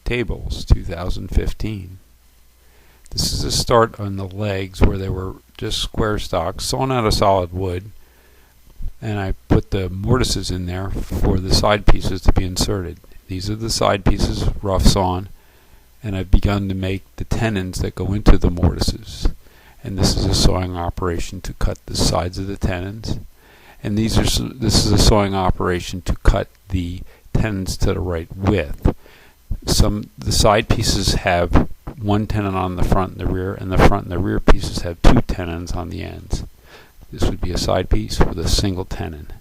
Tables 2015. This is a start on the legs where they were just square stock sawn out of solid wood, and I put the mortises in there for the side pieces to be inserted. These are the side pieces, rough sawn, and I've begun to make the tenons that go into the mortises. And this is a sawing operation to cut the sides of the tenons. And this is a sawing operation to cut the tenons to the right width. The side pieces have one tenon on the front and the rear, and the front and the rear pieces have two tenons on the ends. This would be a side piece with a single tenon.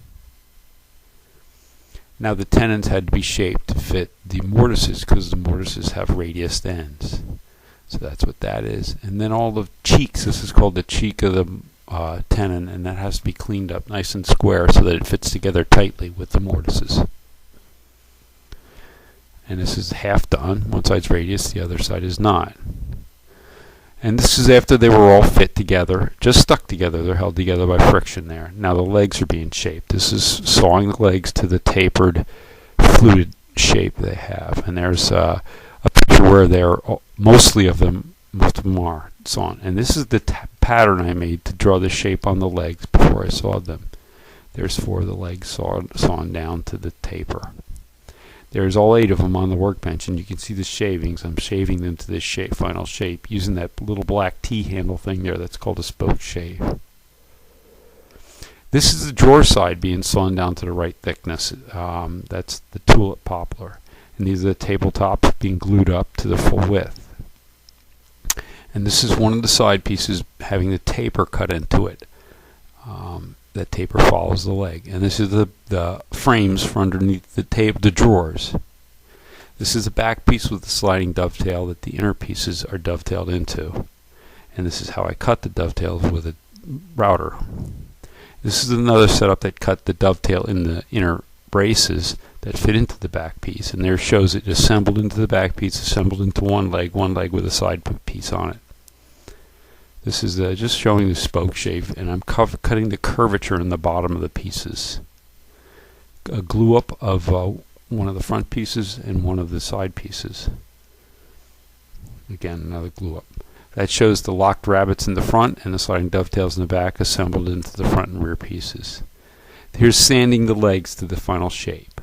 Now the tenons had to be shaped to fit the mortises because the mortises have radiused ends. So that's what that is. And then all the cheeks, this is called the cheek of the tenon, and that has to be cleaned up nice and square so that it fits together tightly with the mortises. And this is half done. One side's radius, the other side is not. And this is after they were all fit together, just stuck together. They're held together by friction there. Now the legs are being shaped. This is sawing the legs to the tapered, fluted shape they have. And there's a picture where most of them are sawn. And this is the pattern I made to draw the shape on the legs before I sawed them. There's 4 of the legs sawn down to the taper. There's all 8 of them on the workbench, and you can see the shavings. I'm shaving them to this final shape using that little black T-handle thing there that's called a spoke shave. This is the drawer side being sawn down to the right thickness. That's the tulip poplar. And these are the tabletops being glued up to the full width. And this is one of the side pieces having the taper cut into it. That taper follows the leg. And this is the frames for underneath the drawers. This is a back piece with a sliding dovetail that the inner pieces are dovetailed into. And this is how I cut the dovetails with a router. This is another setup that cut the dovetail in the inner braces that fit into the back piece. And there shows it assembled into the back piece, assembled into one leg with a side piece on it. This is just showing the spoke shave, and I'm cutting the curvature in the bottom of the pieces. A glue up of one of the front pieces and one of the side pieces. Again, another glue up. That shows the locked rabbets in the front and the sliding dovetails in the back assembled into the front and rear pieces. Here's sanding the legs to the final shape.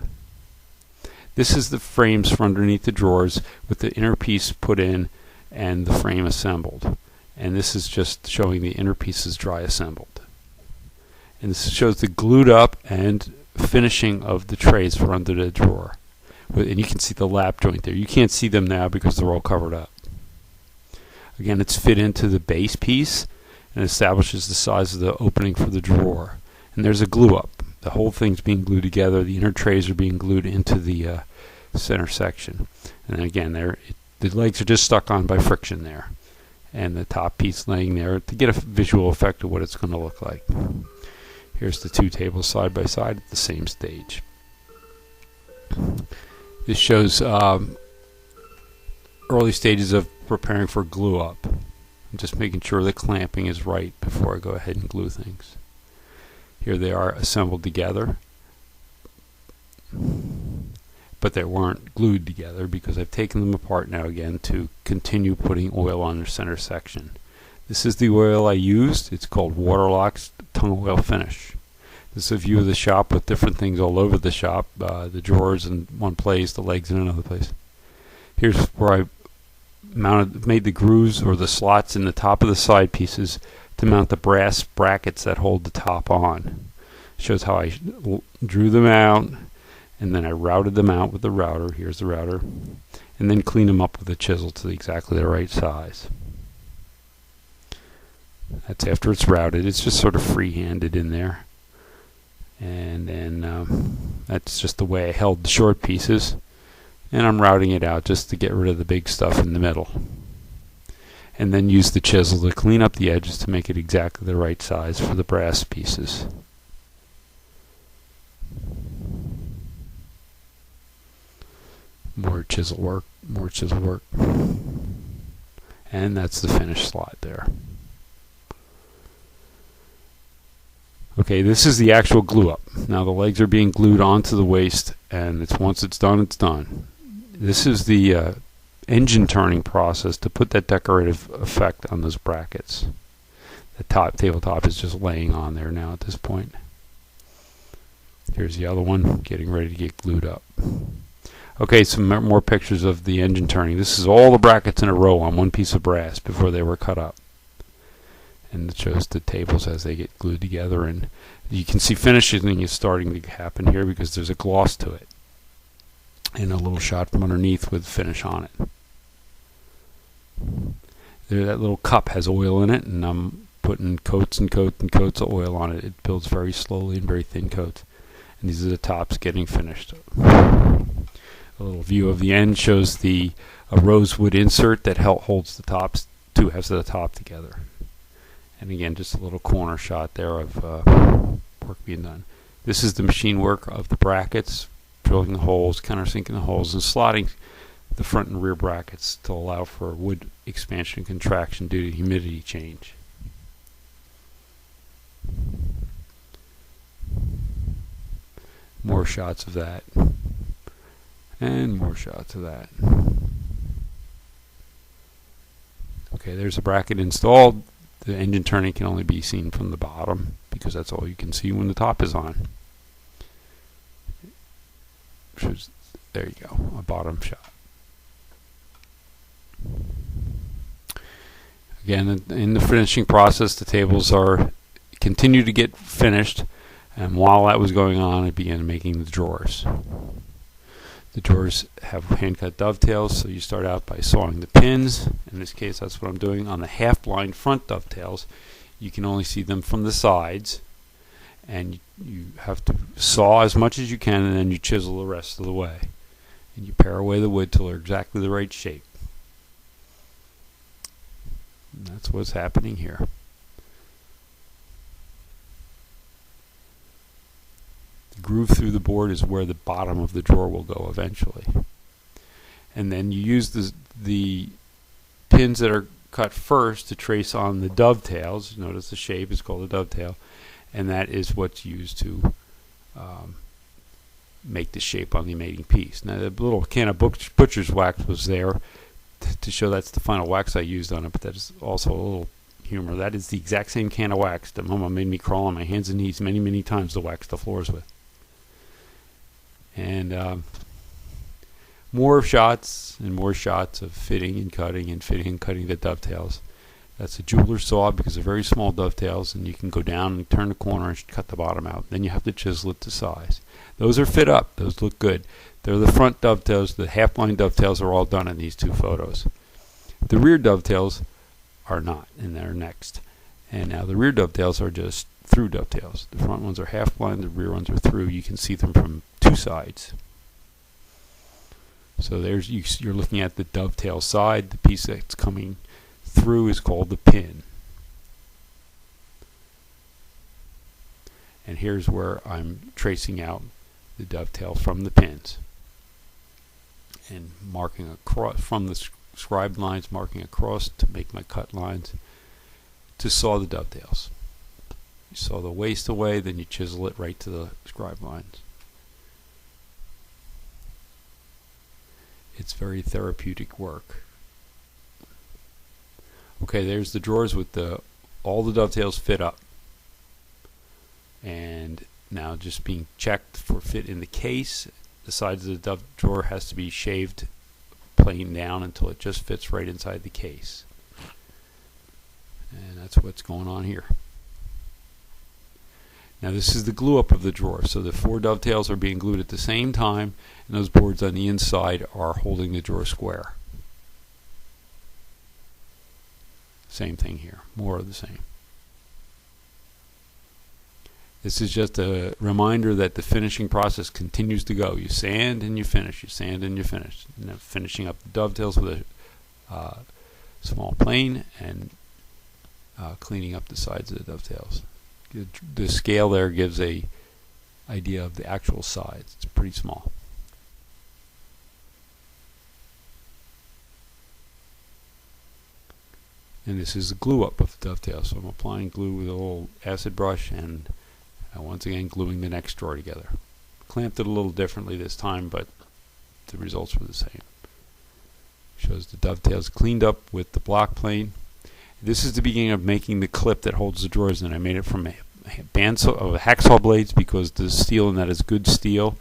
This is the frames for underneath the drawers with the inner piece put in and the frame assembled. And this is just showing the inner pieces dry assembled. And this shows the glued up and finishing of the trays for under the drawer. And you can see the lap joint there. You can't see them now because they're all covered up. Again, it's fit into the base piece and establishes the size of the opening for the drawer. And there's a glue up. The whole thing's being glued together. The inner trays are being glued into the center section. And again, the legs are just stuck on by friction there. And the top piece laying there to get a visual effect of what it's going to look like. Here's the 2 tables side by side at the same stage. This shows early stages of preparing for glue up. I'm just making sure the clamping is right before I go ahead and glue things. Here they are assembled together, but they weren't glued together because I've taken them apart now again to continue putting oil on the center section. This is the oil I used. It's called Waterlock's Tung Oil Finish. This is a view of the shop with different things all over the shop. The drawers in one place, the legs in another place. Here's where I made the grooves or the slots in the top of the side pieces to mount the brass brackets that hold the top on. Shows how I drew them out, and then I routed them out with the router. Here's the router. And then clean them up with a chisel to exactly the right size. That's after it's routed. It's just sort of free-handed in there. And then that's just the way I held the short pieces. And I'm routing it out just to get rid of the big stuff in the middle. And then use the chisel to clean up the edges to make it exactly the right size for the brass pieces. More chisel work, more chisel work. And that's the finished slot there. Okay, this is the actual glue up. Now the legs are being glued onto the waist, and once it's done, it's done. This is the engine turning process to put that decorative effect on those brackets. The tabletop is just laying on there now at this point. Here's the other one getting ready to get glued up. Okay, some more pictures of the engine turning. This is all the brackets in a row on one piece of brass before they were cut up. And it shows the tables as they get glued together. And you can see finishing is starting to happen here because there's a gloss to it. And a little shot from underneath with finish on it. There, that little cup has oil in it, and I'm putting coats and coats and coats of oil on it. It builds very slowly in very thin coats. And these are the tops getting finished. A little view of the end shows a rosewood insert that holds the tops, two halves of the top together. And again, just a little corner shot there of work being done. This is the machine work of the brackets, drilling the holes, countersinking the holes, and slotting the front and rear brackets to allow for wood expansion and contraction due to humidity change. More shots of that. And more shots of that. Okay, there's a bracket installed. The engine turning can only be seen from the bottom because that's all you can see when the top is on. There you go, a bottom shot. Again, in the finishing process, the tables continue to get finished, and while that was going on, I began making the drawers. The drawers have hand-cut dovetails, so you start out by sawing the pins. In this case, that's what I'm doing. On the half-blind front dovetails, you can only see them from the sides, and you have to saw as much as you can, and then you chisel the rest of the way. And you pare away the wood till they're exactly the right shape. And that's what's happening here. The groove through the board is where the bottom of the drawer will go eventually. And then you use the pins that are cut first to trace on the dovetails. Notice the shape is called a dovetail, and that is what's used to make the shape on the mating piece. Now the little can of butcher's wax was there to show that's the final wax I used on it, but that is also a little humor. That is the exact same can of wax that Mama made me crawl on my hands and knees many, many times to wax the floors with. And more shots and more shots of fitting and cutting and fitting and cutting the dovetails. That's a jeweler's saw because they're very small dovetails, and you can go down and turn the corner and cut the bottom out. Then you have to chisel it to size. Those are fit up. Those look good. They're the front dovetails. The half-blind dovetails are all done in these two photos. The rear dovetails are not, and they're next. And now the rear dovetails are just through dovetails. The front ones are half-blind. The rear ones are through. You can see them from two sides. So there's you're looking at the dovetail side. The piece that's coming through is called the pin. And here's where I'm tracing out the dovetail from the pins and marking across from the scribe lines, marking across to make my cut lines to saw the dovetails. You saw the waist away, then you chisel it right to the scribe lines. It's very therapeutic work. Okay, there's the drawers with all the dovetails fit up. And now just being checked for fit in the case. The sides of the drawer has to be shaved plain down until it just fits right inside the case. And that's what's going on here. Now this is the glue up of the drawer. So the four dovetails are being glued at the same time, and those boards on the inside are holding the drawer square. Same thing here, more of the same. This is just a reminder that the finishing process continues to go. You sand and you finish, you sand and you finish. And then finishing up the dovetails with a small plane and cleaning up the sides of the dovetails. The scale there gives a idea of the actual size. It's pretty small. And this is the glue up of the dovetail. So I'm applying glue with a little acid brush and once again gluing the next drawer together. Clamped it a little differently this time, but the results were the same. Shows the dovetails cleaned up with the block plane. This is the beginning of making the clip that holds the drawers in. I made it from a bandsaw of hacksaw blades because the steel in that is good steel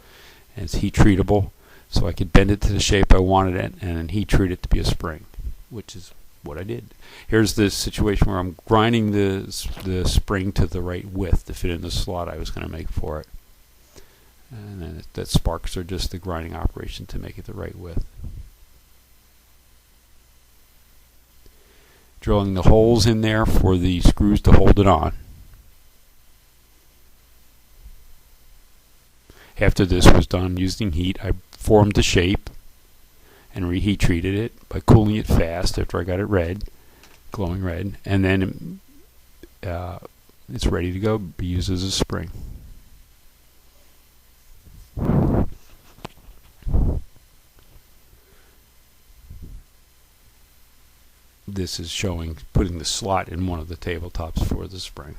and it's heat treatable, so I could bend it to the shape I wanted it and then heat treat it to be a spring, which is what I did. Here's the situation where I'm grinding the spring to the right width to fit in the slot I was going to make for it. And then that sparks are just the grinding operation to make it the right width. Drilling the holes in there for the screws to hold it on. After this was done using heat, I formed the shape and reheat treated it by cooling it fast after I got it red, glowing red, and then it's ready to go, be used as a spring. This is showing putting the slot in one of the tabletops for the spring.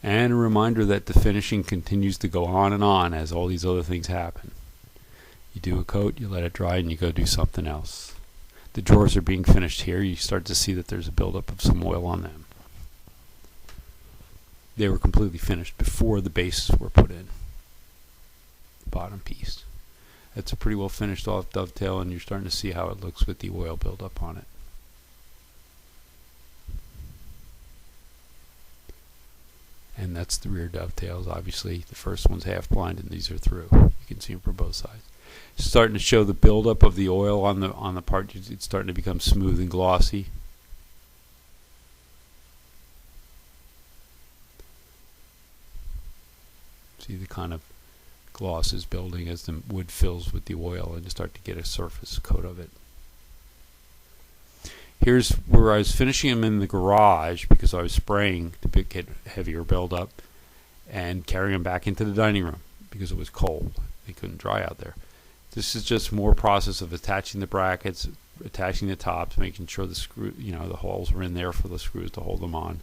And a reminder that the finishing continues to go on and on as all these other things happen. You do a coat, you let it dry, and you go do something else. The drawers are being finished here. You start to see that there's a buildup of some oil on them. They were completely finished before the bases were put in. The bottom piece. That's a pretty well finished off dovetail, and you're starting to see how it looks with the oil buildup on it. And that's the rear dovetails. Obviously, the first one's half blind, and these are through. You can see them from both sides. It's starting to show the buildup of the oil on the part. It's starting to become smooth and glossy. See the kind of gloss is building as the wood fills with the oil, and you start to get a surface coat of it. Here's where I was finishing them in the garage because I was spraying to get heavier buildup and carrying them back into the dining room because it was cold. They couldn't dry out there. This is just more process of attaching the brackets, attaching the tops, making sure the screw, the holes were in there for the screws to hold them on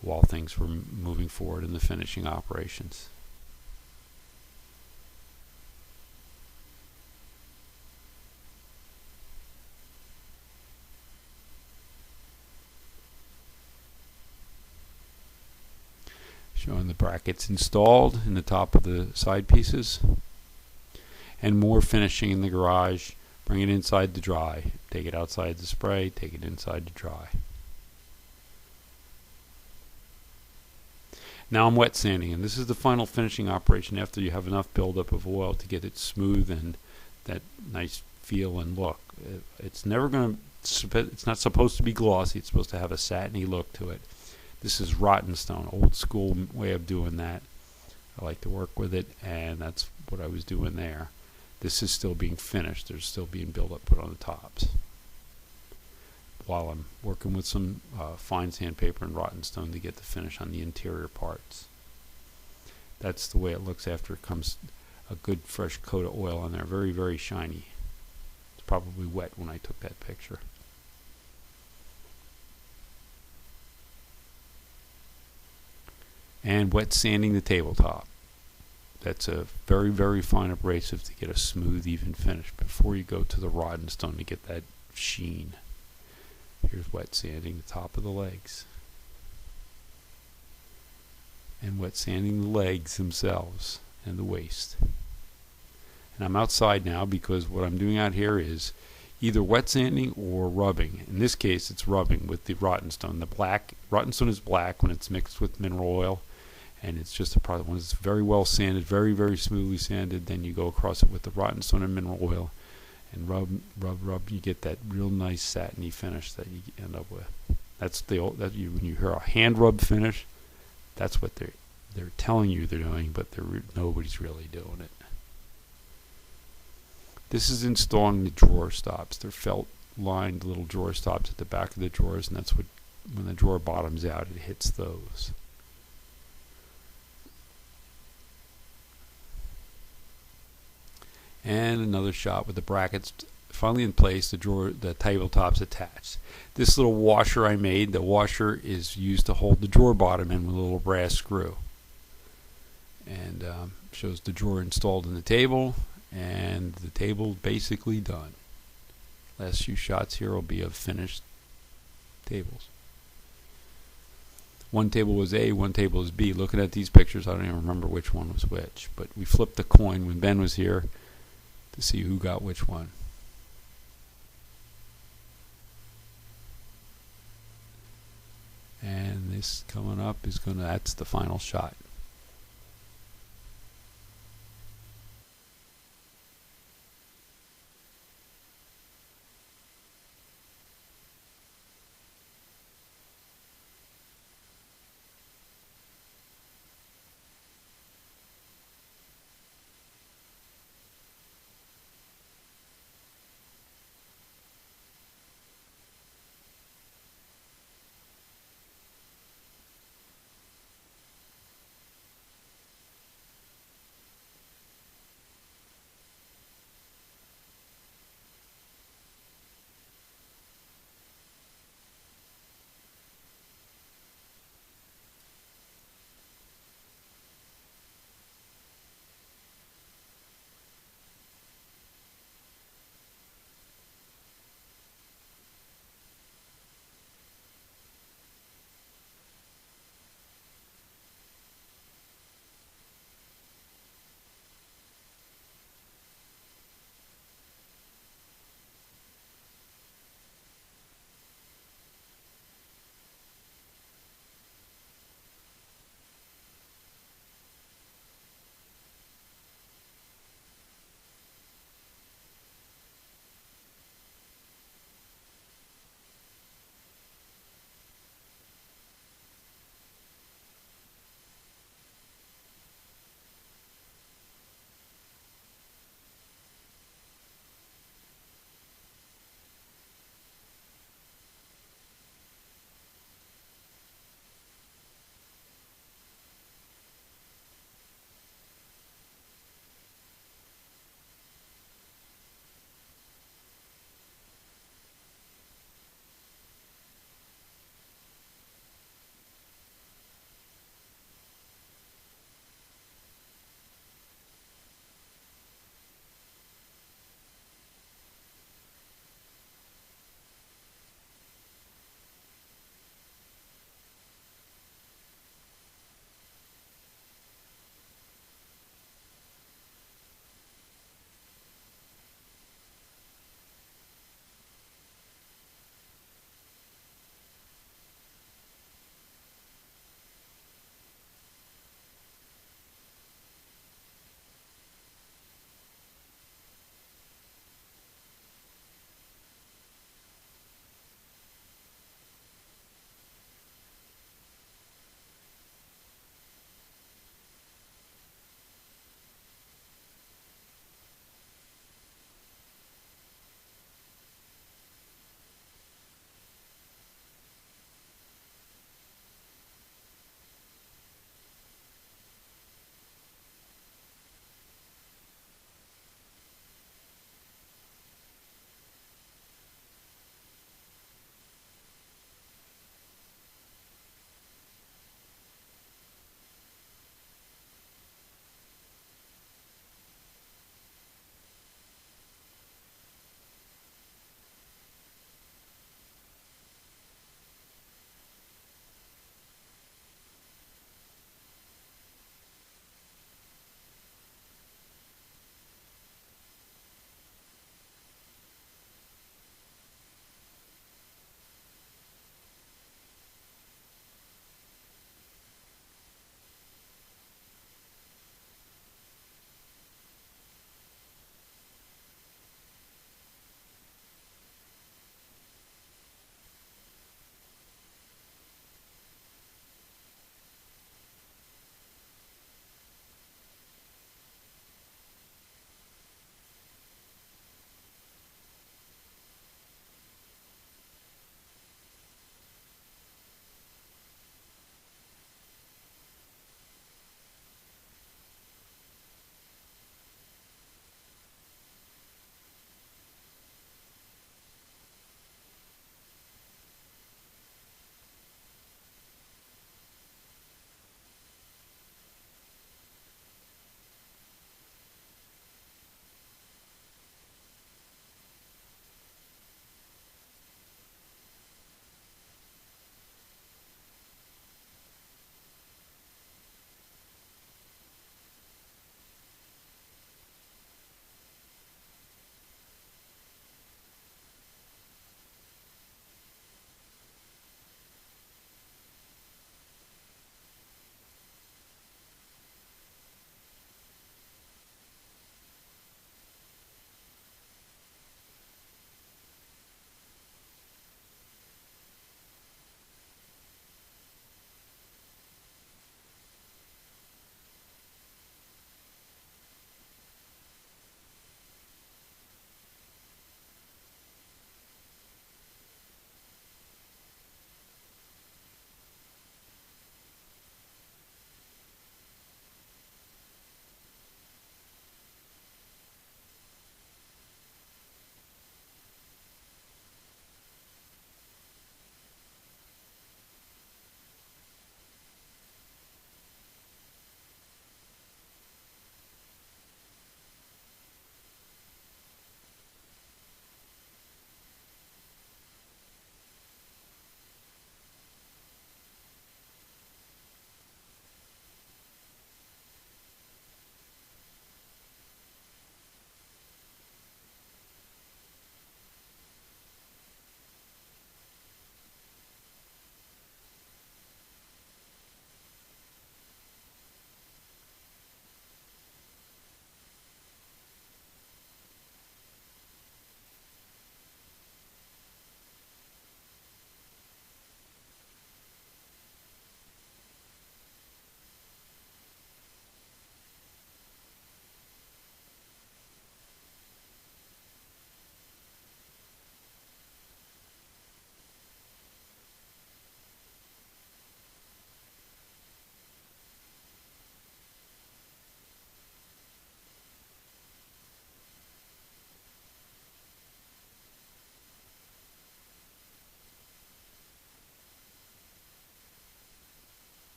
while things were moving forward in the finishing operations. Showing the brackets installed in the top of the side pieces. And more finishing in the garage. Bring it inside to dry. Take it outside to spray. Take it inside to dry. Now I'm wet sanding, and this is the final finishing operation after you have enough buildup of oil to get it smooth and that nice feel and look. It's never going to. It's not supposed to be glossy. It's supposed to have a satiny look to it. This is rotten stone, old school way of doing that. I like to work with it, and that's what I was doing there. This is still being finished. There's still being buildup put on the tops. While I'm working with some fine sandpaper and rotten stone to get the finish on the interior parts. That's the way it looks after it comes a good fresh coat of oil on there. Very, very shiny. It's probably wet when I took that picture. And wet sanding the tabletop. That's a very, very fine abrasive to get a smooth, even finish before you go to the rotten stone to get that sheen. Here's wet sanding the top of the legs. And wet sanding the legs themselves and the waist. And I'm outside now because what I'm doing out here is either wet sanding or rubbing. In this case, it's rubbing with the rotten stone. The black rotten stone is black when it's mixed with mineral oil. And it's just a product. When it's very well sanded, very, very smoothly sanded, then you go across it with the rotten stone and mineral oil and rub. You get that real nice satiny finish that you end up with. That's when you hear a hand rub finish, that's what they're telling you they're doing, but nobody's really doing it. This is installing the drawer stops. They're felt lined little drawer stops at the back of the drawers, and that's what when the drawer bottoms out, it hits those. And another shot with the brackets finally in place, the tabletop's attached. This little washer I made, the washer is used to hold the drawer bottom in with a little brass screw. And shows the drawer installed in the table, and the table basically done. Last few shots here will be of finished tables. One table was A, one table is B. Looking at these pictures, I don't even remember which one was which. But we flipped the coin when Ben was here to see who got which one. And this coming up is that's the final shot.